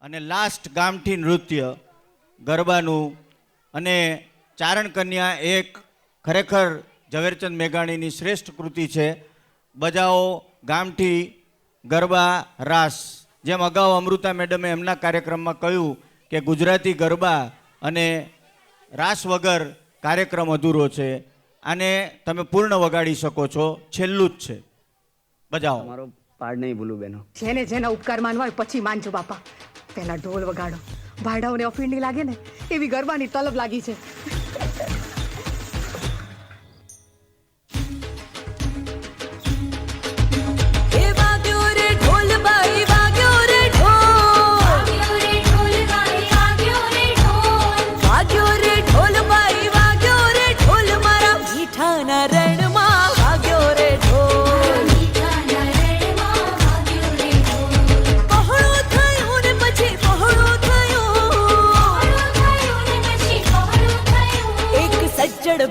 અને લાસ્ટ ગામઠી નૃત્ય ગરબાનું અને ચારણ કન્યા એક ખરેખર ઝવેરચંદ મેઘાણીની શ્રેષ્ઠ કૃતિ છે. બજાવો ગામઠી ગરબા રાસ. જેમ અગાઉ અમૃતા મેડમે એમના કાર્યક્રમમાં કહ્યું કે ગુજરાતી ગરબા અને રાસ વગર કાર્યક્રમ અધૂરો છે. આને તમે પૂર્ણ વગાડી શકો છો. છેલ્લું જ છે. બજાવો. મારો પાડ નહીં ભૂલું બેનો. જેને જેના ઉપકાર માનવા હોય પછી માનજો બાપા. પહેલા ઢોલ વગાડો. ભાડાઓને ઓફીંડી લાગે ને એવી ગરબાની તલબ લાગી છે.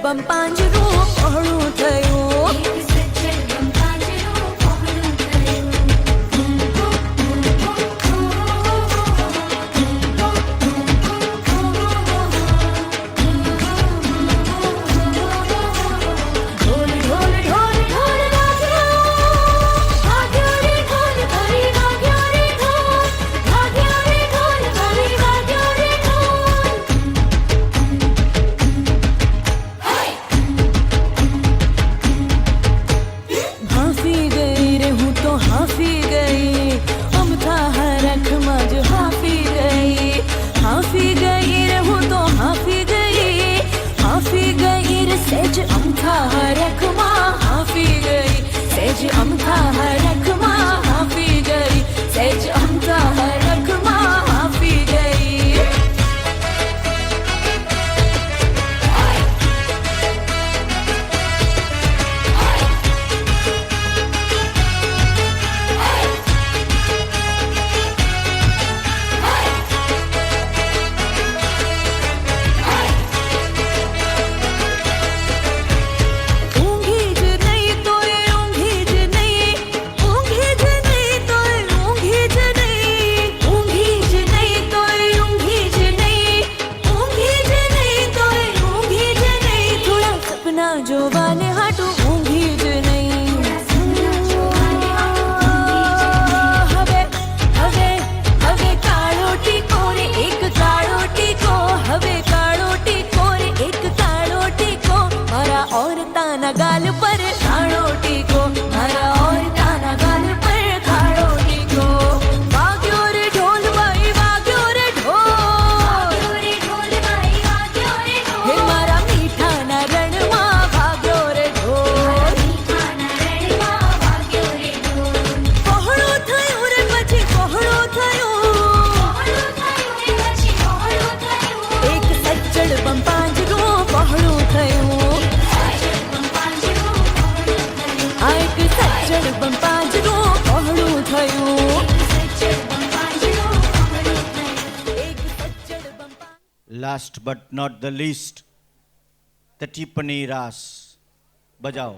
બમ પાંજરું પહોળું થયું. Last but not the least, the टिप्पणी रास. बजाओ.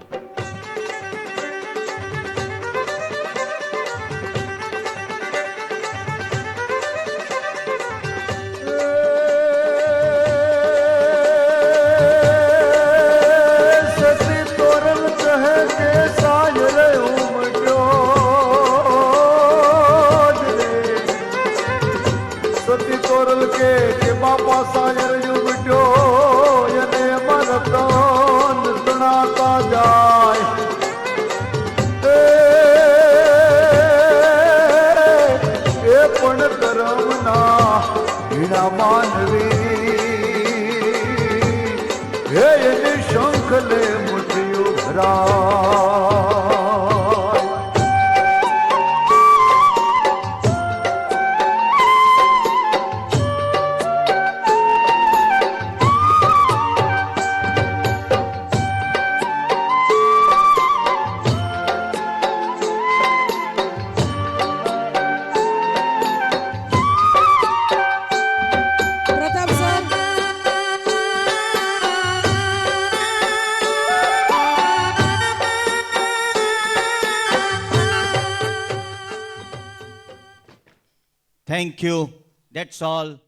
શંખલે મુઠિયું ભરા. Thank you. That's all.